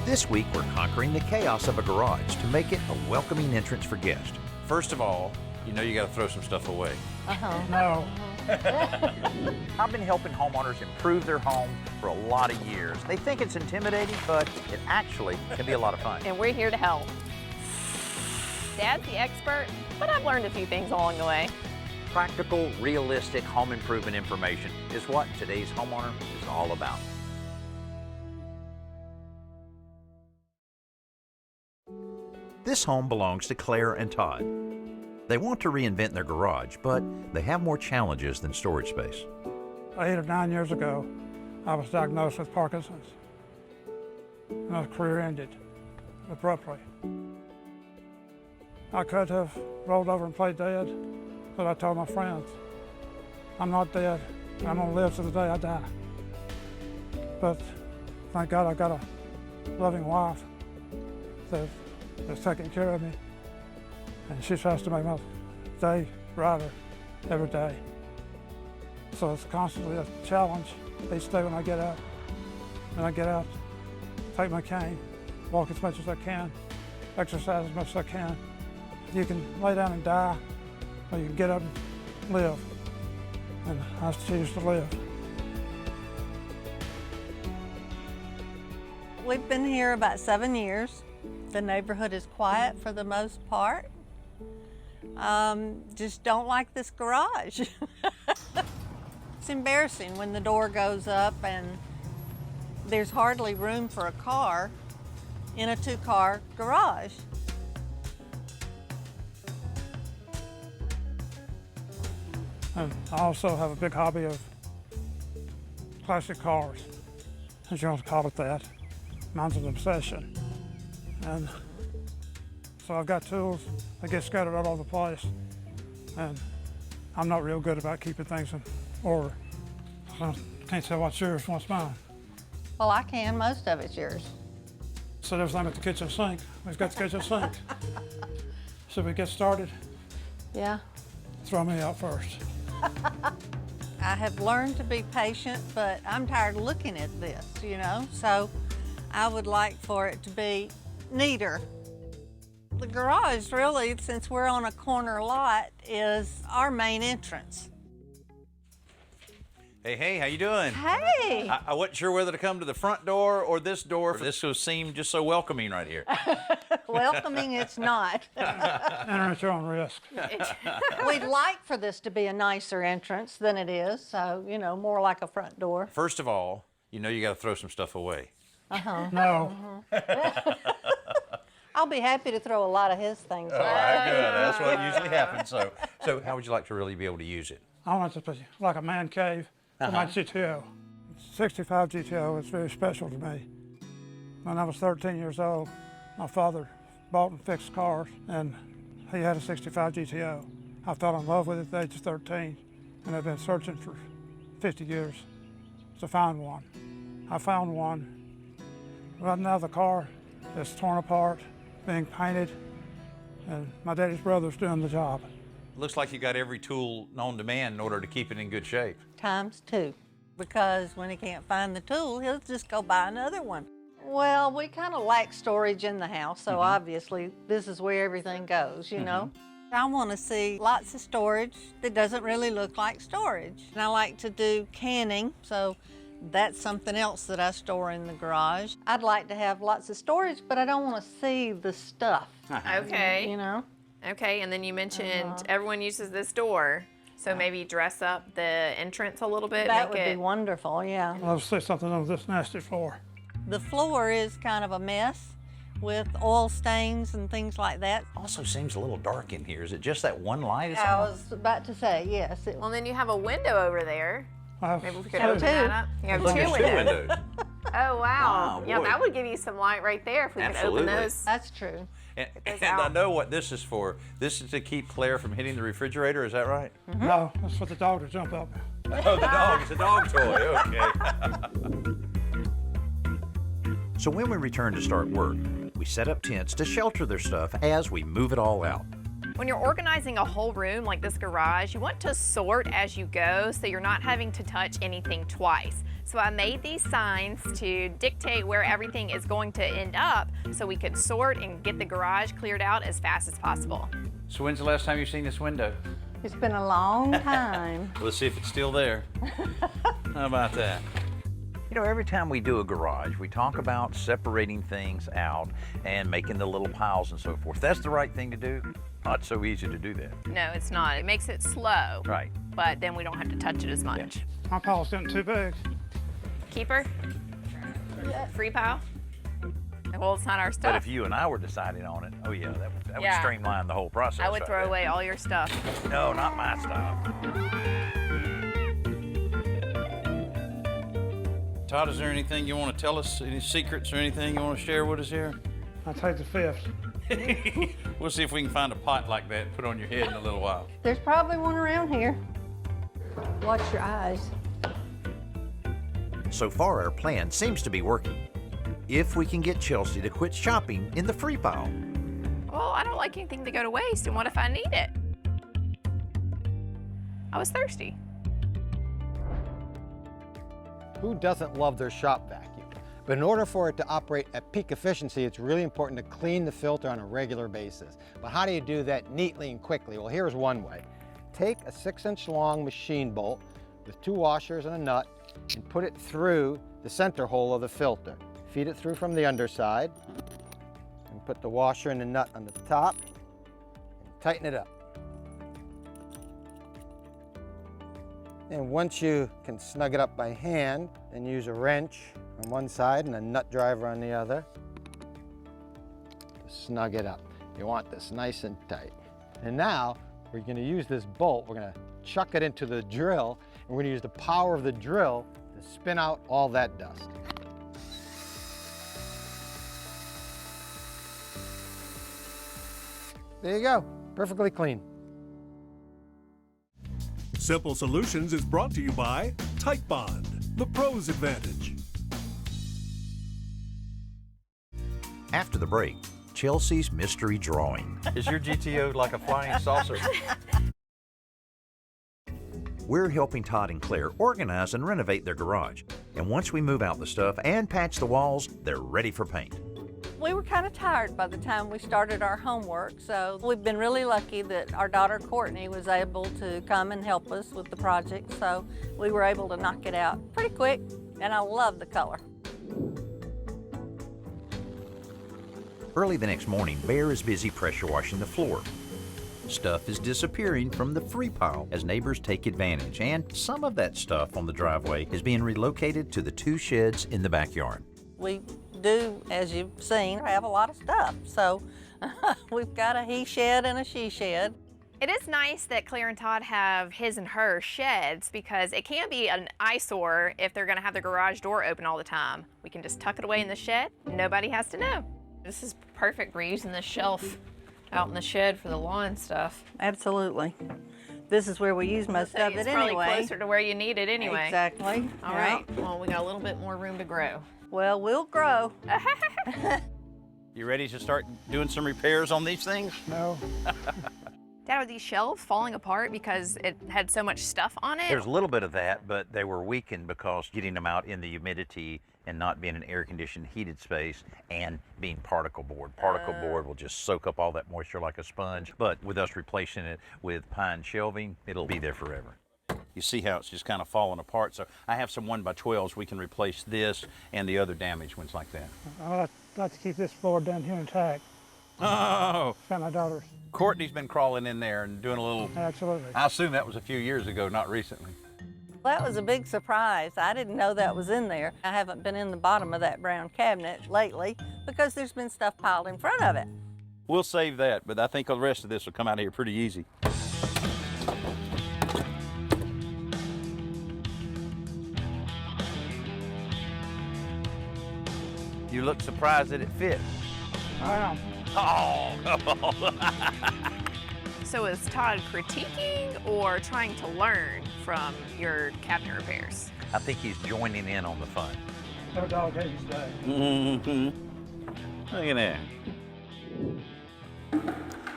This week, we're conquering the chaos of a garage to make it a welcoming entrance for guests. First of all, you know you got to throw some stuff away. No. I've been helping homeowners improve their home for a lot of years. They think it's intimidating, but it actually can be a lot of fun. And we're here to help. Dad's the expert, but I've learned a few things along the way. Practical, realistic home improvement information is what today's homeowner is all about. This home belongs to Claire and Todd. They want to reinvent their garage, but they have more challenges than storage space. 8 or 9 years ago, I was diagnosed with Parkinson's. My career ended abruptly. I could have rolled over and played dead, but I told my friends, I'm not dead. I'm gonna live to the day I die. But thank God I got a loving wife that's taking care of me. And she tries to make my day brighter every day. So it's constantly a challenge each day when I get out. When I get out, take my cane, walk as much as I can, exercise as much as I can. You can lay down and die, or you can get up and live. And I choose to live. We've been here about 7 years. The neighborhood is quiet for the most part. Just don't like this garage. It's embarrassing when the door goes up and there's hardly room for a car in a 2-car garage. And I also have a big hobby of classic cars, as you want to call it that. Mine's an obsession. And so I've got tools that get scattered all over the place. And I'm not real good about keeping things in order. I can't tell what's yours and what's mine. Well, I can. Most of it's yours. Set everything at the kitchen sink. We've got the kitchen sink. Should we get started? Yeah. Throw me out first. I have learned to be patient, but I'm tired of looking at this, you know? So I would like for it to be neater. The garage, really, since we're on a corner lot, is our main entrance. Hey, how you doing? Hey! I wasn't sure whether to come to the front door or this door. This will seem just so welcoming right here. Welcoming, it's not. Enter at your own risk. We'd like for this to be a nicer entrance than it is, so, you know, more like a front door. First of all, you know you got to throw some stuff away. No. I'll be happy to throw a lot of his things away. All right, good. That's what usually happens. So how would you like to really be able to use it? I want it to be like a man cave for my GTO. 65 GTO is very special to me. When I was 13 years old, my father bought and fixed cars, and he had a 65 GTO. I fell in love with it at the age of 13, and I've been searching for 50 years to find one. I found one. Right now the car is torn apart, being painted, and my daddy's brother's doing the job. Looks like you got every tool known to man in order to keep it in good shape. ×2, because when he can't find the tool, he'll just go buy another one. Well, we kind of lack storage in the house, so obviously this is where everything goes, you know? I want to see lots of storage that doesn't really look like storage. And I like to do canning, so that's something else that I store in the garage. I'd like to have lots of storage, but I don't want to see the stuff. Okay. You know? Okay, and then you mentioned everyone uses this door, so maybe dress up the entrance a little bit. That make would it... be wonderful, yeah. I'll say something on this nasty floor. The floor is kind of a mess with oil stains and things like that. Also seems a little dark in here. Is it just that one light? I was about to say, yes. Well, then you have a window over there. I've Maybe we could have open that up. You have Look, two there's two windows. windows. Oh, wow. Wow, Yeah, boy. that would give you some light right there if we could Absolutely. open those. That's true. And those I out. know what this is for. This is to keep Claire from hitting the refrigerator, is that right? No, that's for the dog to jump up. Oh, the dog. It's a dog toy. Okay. So when we return to start work, we set up tents to shelter their stuff as we move it all out. When you're organizing a whole room like this garage, you want to sort as you go so you're not having to touch anything twice. So I made these signs to dictate where everything is going to end up so we could sort and get the garage cleared out as fast as possible. So when's the last time you've seen this window? It's been a long time. Let's see if it's still there. How about that? You know, every time we do a garage, we talk about separating things out and making the little piles and so forth. That's the right thing to do. Not so easy to do that. No, it's not. It makes it slow. Right. But then we don't have to touch it as much. My pile's getting too big. Keeper? Free pile? Well, it's not our stuff. But if you and I were deciding on it, oh yeah, that would Yeah. streamline the whole process. I would right throw there. away all your stuff. No, not my stuff. Todd, is there anything you want to tell us? Any secrets or anything you want to share with us here? I take the fifth. We'll see if we can find a pot like that and put on your head in a little while. There's probably one around here. Watch your eyes. So far, our plan seems to be working. If we can get Chelsea to quit shopping in the free pile. Well, I don't like anything to go to waste, and what if I need it? I was thirsty. Who doesn't love their shop vacuum? But in order for it to operate at peak efficiency, it's really important to clean the filter on a regular basis. But how do you do that neatly and quickly? Well, here's one way. Take a 6-inch long machine bolt with 2 washers and a nut and put it through the center hole of the filter. Feed it through from the underside and put the washer and the nut on the top and tighten it up. And once you can snug it up by hand, then use a wrench on one side and a nut driver on the other to snug it up. You want this nice and tight. And now we're going to use this bolt, we're going to chuck it into the drill, and we're going to use the power of the drill to spin out all that dust. There you go, perfectly clean. Simple Solutions is brought to you by Tight Bond, the pro's advantage. After the break, Chelsea's mystery drawing. Is your GTO like a flying saucer? We're helping Todd and Claire organize and renovate their garage. And once we move out the stuff and patch the walls, they're ready for paint. We were kind of tired by the time we started our homework, so we've been really lucky that our daughter Courtney was able to come and help us with the project, so we were able to knock it out pretty quick, and I love the color. Early the next morning, Bear is busy pressure washing the floor. Stuff is disappearing from the free pile as neighbors take advantage, and some of that stuff on the driveway is being relocated to the 2 sheds in the backyard. We do, as you've seen, have a lot of stuff, so we've got a he shed and a she shed. It is nice that Claire and Todd have his and her sheds because it can be an eyesore if they're gonna have the garage door open all the time. We can just tuck it away in the shed. Nobody has to know. This is perfect for using the shelf out in the shed for the lawn stuff. Absolutely. This is where we use most of it It's probably anyway. closer to where you need it anyway. Exactly. All Yeah. right, well, we got a little bit more room to grow. Well, we'll grow. You ready to start doing some repairs on these things? No. Dad, are these shelves falling apart because it had so much stuff on it? There's a little bit of that, but they were weakened because getting them out in the humidity and not being an air-conditioned heated space and being particle board. Particle board will just soak up all that moisture like a sponge, but with us replacing it with pine shelving, it'll be there forever. You see how it's just kind of falling apart. So I have some 1x12s. We can replace this and the other damaged ones like that. I'd like to keep this floor down here intact. Oh, Got my daughters. Courtney's been crawling in there and doing a little, Absolutely. I assume that was a few years ago, not recently. That was a big surprise. I didn't know that was in there. I haven't been in the bottom of that brown cabinet lately because there's been stuff piled in front of it. We'll save that, but I think the rest of this will come out of here pretty easy. You look surprised that it fit. I am. Oh, So is Todd critiquing or trying to learn from your cabinet repairs? I think he's joining in on the fun. No dog days day. mm-hmm. Look at that.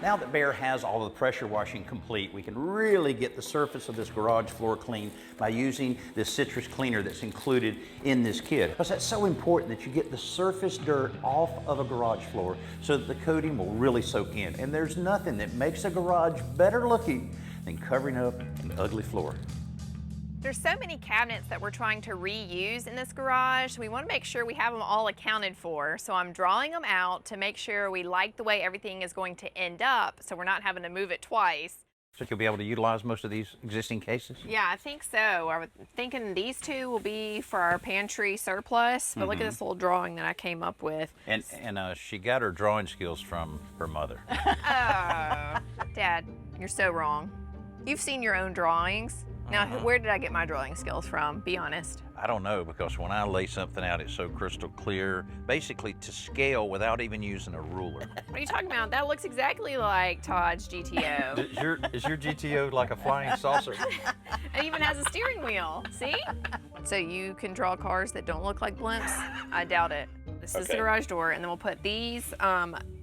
Now that Bear has all of the pressure washing complete, we can really get the surface of this garage floor clean by using this citrus cleaner that's included in this kit. Because that's so important that you get the surface dirt off of a garage floor so that the coating will really soak in. And there's nothing that makes a garage better looking than covering up an ugly floor. There's so many cabinets that we're trying to reuse in this garage. We want to make sure we have them all accounted for. So I'm drawing them out to make sure we like the way everything is going to end up so we're not having to move it twice. So you'll be able to utilize most of these existing cases? Yeah, I think so. I was thinking these two will be for our pantry surplus, but look at this little drawing that I came up with. And she got her drawing skills from her mother. Oh, Dad, you're so wrong. You've seen your own drawings. Now, where did I get my drawing skills from? Be honest. I don't know, because when I lay something out, it's so crystal clear, basically to scale without even using a ruler. What are you talking about? That looks exactly like Todd's GTO. Is your GTO like a flying saucer? It even has a steering wheel. See? So you can draw cars that don't look like blimps? I doubt it. This is the garage door, and then we'll put these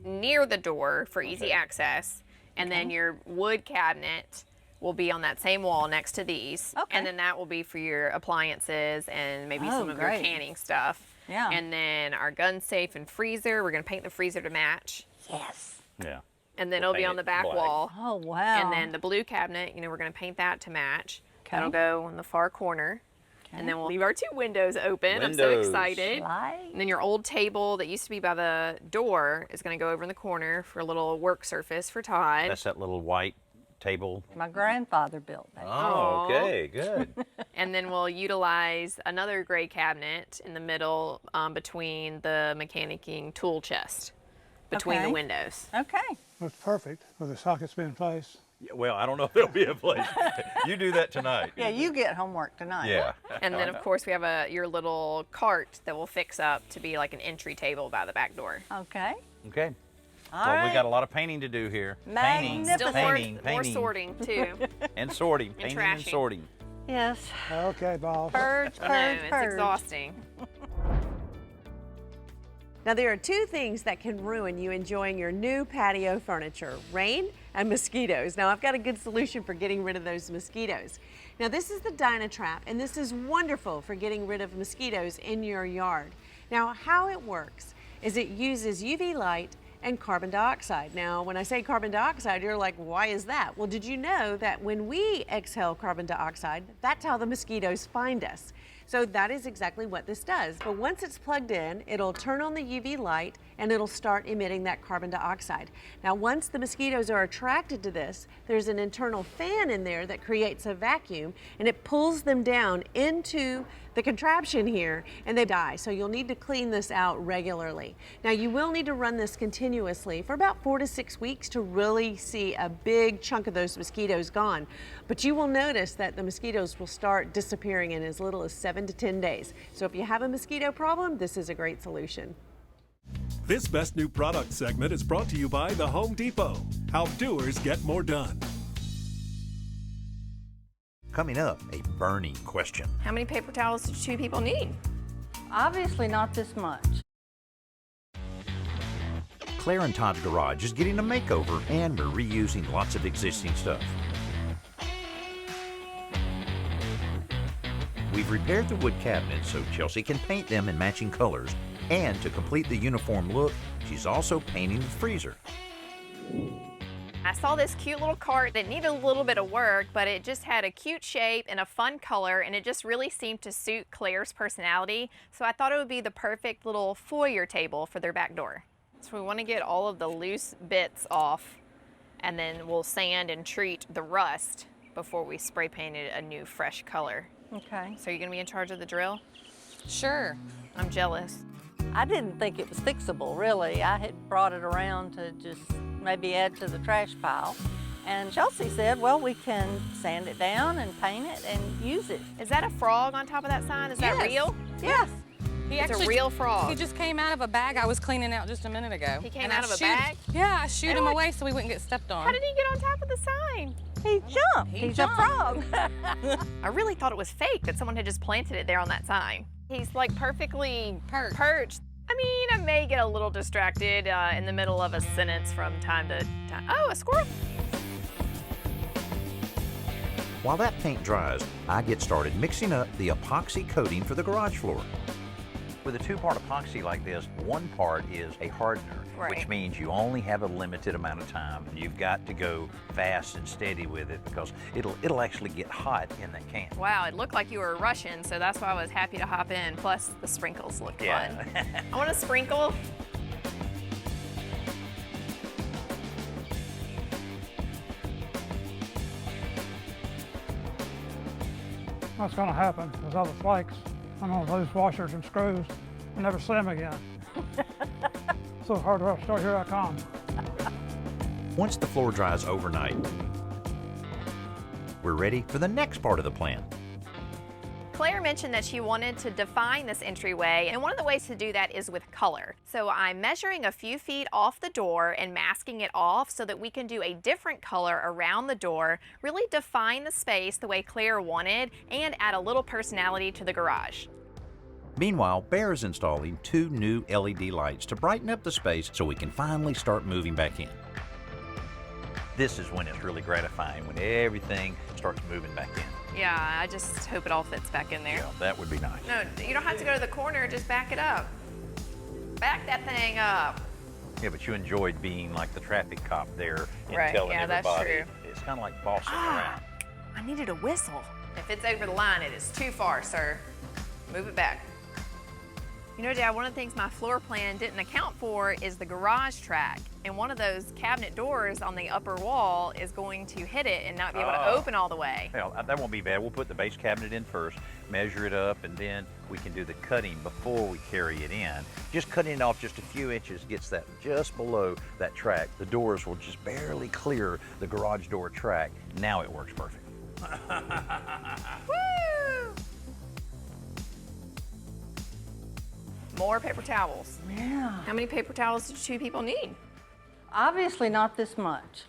near the door for easy access, and then your wood cabinet will be on that same wall next to these. Okay. And then that will be for your appliances and maybe some of your canning stuff. Yeah. And then our gun safe and freezer, we're gonna paint the freezer to match. Yes. Yeah. And then it'll be paint on the it back black. wall. Oh, wow. And then the blue cabinet, we're gonna paint that to match. Okay. That'll go in the far corner. And then we'll leave our two windows open. I'm so Windows. excited. Light. And then your old table that used to be by the door is gonna go over in the corner for a little work surface for Todd. That's that little white table. My grandfather built that. Oh, okay, good. And then we'll utilize another gray cabinet in the middle between the mechanicking tool chest, between the Okay. windows. Okay. Looks perfect with the sockets being placed. Yeah, well, I don't know if there'll be a place. You do that tonight. Yeah, you get homework tonight. Yeah. And then, of course, we have your little cart that we'll fix up to be like an entry table by the back door. Okay. Okay. All Well, right. we got a lot of painting to do here. Painting, Magnificent. Still painting, more painting, sorting, too. and sorting. Painting and trashing. sorting. Yes. Okay, boss. Purge, No, purge, it's purge. exhausting. Now, there are two things that can ruin you enjoying your new patio furniture: rain and mosquitoes. Now, I've got a good solution for getting rid of those mosquitoes. Now, this is the Dynatrap, and this is wonderful for getting rid of mosquitoes in your yard. Now, how it works is it uses UV light and carbon dioxide. Now, when I say carbon dioxide, you're like, why is that? Well, did you know that when we exhale carbon dioxide, that's how the mosquitoes find us? So that is exactly what this does. But once it's plugged in, it'll turn on the UV light and it'll start emitting that carbon dioxide. Now, once the mosquitoes are attracted to this, there's an internal fan in there that creates a vacuum, and it pulls them down into the contraption here, and they die. So you'll need to clean this out regularly. Now, you will need to run this continuously for about 4 to 6 weeks to really see a big chunk of those mosquitoes gone. But you will notice that the mosquitoes will start disappearing in as little as 7 to 10 days. So if you have a mosquito problem, this is a great solution. This Best New Product segment is brought to you by the Home Depot. How doers get more done. Coming up, a burning question. How many paper towels do 2 people need? Obviously not this much. Claire and Todd's garage is getting a makeover, and we're reusing lots of existing stuff. We've repaired the wood cabinets so Chelsea can paint them in matching colors, and to complete the uniform look, she's also painting the freezer. I saw this cute little cart that needed a little bit of work, but it just had a cute shape and a fun color, and it just really seemed to suit Claire's personality. So I thought it would be the perfect little foyer table for their back door. So we want to get all of the loose bits off, and then we'll sand and treat the rust before we spray paint it a new fresh color. Okay. So you're going to be in charge of the drill? Sure. I'm jealous. I didn't think it was fixable, really. I had brought it around to just maybe add to the trash pile. And Chelsea said, well, we can sand it down and paint it and use it. Is that a frog on top of that sign? Is that Yes. real? Yes. It's a real frog. He just came out of a bag I was cleaning out just a minute ago. He came And out I of a shooed- bag? Yeah, I shooed him what? away so he wouldn't get stepped on. How did he get on top of the sign? He jumped. He He's jumped. a frog. I really thought it was fake that someone had just planted it there on that sign. He's like perfectly Perched. perched. I mean, I may get a little distracted in the middle of a sentence from time to time. Oh, a squirrel. While that paint dries, I get started mixing up the epoxy coating for the garage floor. With a two-part epoxy like this, one part is a hardener, Right. which means you only have a limited amount of time. You've got to go fast and steady with it because it'll actually get hot in that can. Wow, it looked like you were Russian, so that's why I was happy to hop in. Plus, the sprinkles looked fun. I want to sprinkle. What's gonna happen is all the flakes, I'm gonna lose washers and screws and never see them again. So hardware store, here I come. Once the floor dries overnight, we're ready for the next part of the plan. Claire mentioned that she wanted to define this entryway, and one of the ways to do that is with color. So I'm measuring a few feet off the door and masking it off so that we can do a different color around the door, really define the space the way Claire wanted, and add a little personality to the garage. Meanwhile, Bear is installing 2 new LED lights to brighten up the space so we can finally start moving back in. This is when it's really gratifying, when everything starts moving back in. Yeah, I just hope it all fits back in there. Yeah, that would be nice. No, you don't have to go to the corner, just back it up. Back that thing up. Yeah, but you enjoyed being like the traffic cop there and Right, telling yeah, that's everybody. true. It's kind of like bossing around. I needed a whistle. If it's over the line, it is too far, sir. Move it back. You know, Dad, one of the things my floor plan didn't account for is the garage track. And one of those cabinet doors on the upper wall is going to hit it and not be able to open all the way. Well, that won't be bad. We'll put the base cabinet in first, measure it up, and then we can do the cutting before we carry it in. Just cutting it off just a few inches gets that just below that track. The doors will just barely clear the garage door track. Now it works perfect. Woo! More paper towels. Yeah. How many paper towels do 2 people need? Obviously not this much.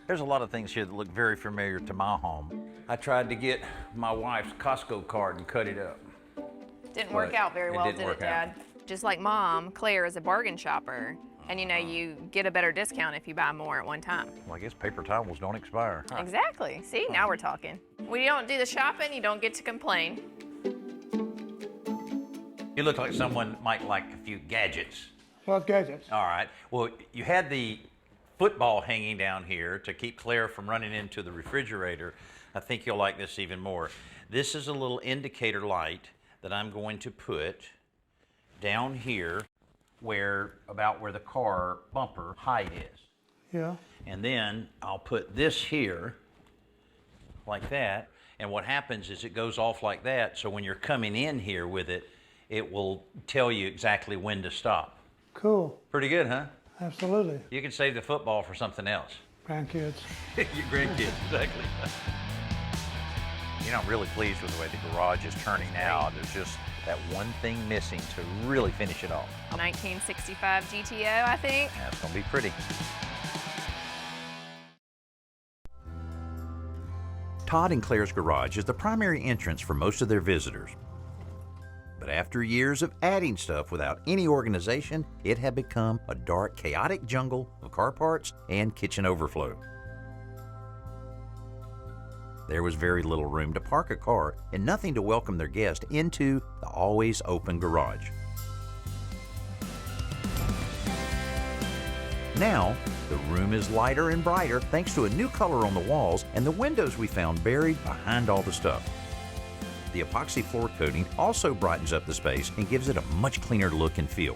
There's a lot of things here that look very familiar to my home. I tried to get my wife's Costco card and cut it up. Didn't work But out very it well, didn't did it, work out. Dad? Just like Mom, Claire is a bargain shopper. And you know, you get a better discount if you buy more at one time. Well, I guess paper towels don't expire. Huh. Exactly. See, now we're talking. When you don't do the shopping, you don't get to complain. You look like someone might like a few gadgets. What gadgets? All right. Well, you had the football hanging down here to keep Claire from running into the refrigerator. I think you'll like this even more. This is a little indicator light that I'm going to put down here about where the car bumper height is. Yeah. And then I'll put this here like that. And what happens is it goes off like that. So when you're coming in here with it, it will tell you exactly when to stop. Cool. Pretty good, huh? Absolutely. You can save the football for something else. Grandkids. Your grandkids, exactly. You know, I'm really pleased with the way the garage is turning out. There's just that one thing missing to really finish it off. 1965 GTO, I think. That's gonna be pretty. Todd and Claire's garage is the primary entrance for most of their visitors. But after years of adding stuff without any organization, it had become a dark, chaotic jungle of car parts and kitchen overflow. There was very little room to park a car and nothing to welcome their guest into the always open garage. Now, the room is lighter and brighter thanks to a new color on the walls and the windows we found buried behind all the stuff. The epoxy floor coating also brightens up the space and gives it a much cleaner look and feel.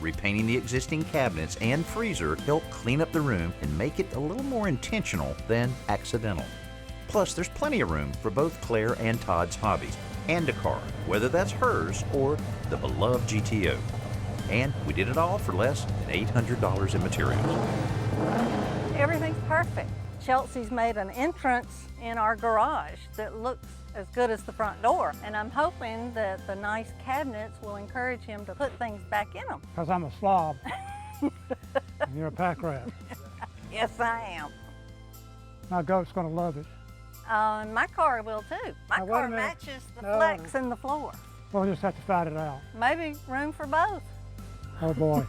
Repainting the existing cabinets and freezer help clean up the room and make it a little more intentional than accidental. Plus, there's plenty of room for both Claire and Todd's hobbies and a car, whether that's hers or the beloved GTO. And we did it all for less than $800 in materials. Everything's perfect. Chelsea's made an entrance in our garage that looks as good as the front door. And I'm hoping that the nice cabinets will encourage him to put things back in them. Because I'm a slob. And you're a pack rat. Yes, I am. My goat's gonna love it. And my car will too. My Now, wait a car minute. matches the No. flex in the floor. We'll just have to fight it out. Maybe room for both. Oh boy.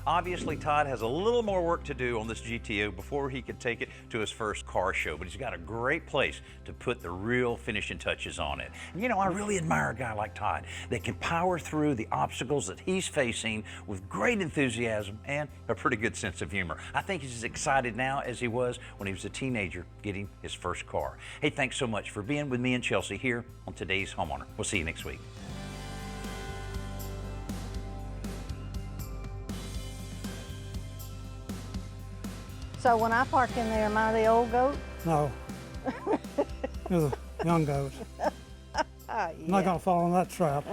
Obviously, Todd has a little more work to do on this GTO before he can take it to his first car show, but he's got a great place to put the real finishing touches on it. And you know, I really admire a guy like Todd that can power through the obstacles that he's facing with great enthusiasm and a pretty good sense of humor. I think he's as excited now as he was when he was a teenager getting his first car. Hey, thanks so much for being with me and Chelsea here on today's Homeowner. We'll see you next week. So when I park in there, am I the old goat? No. You're the young goat. I'm not gonna fall in that trap.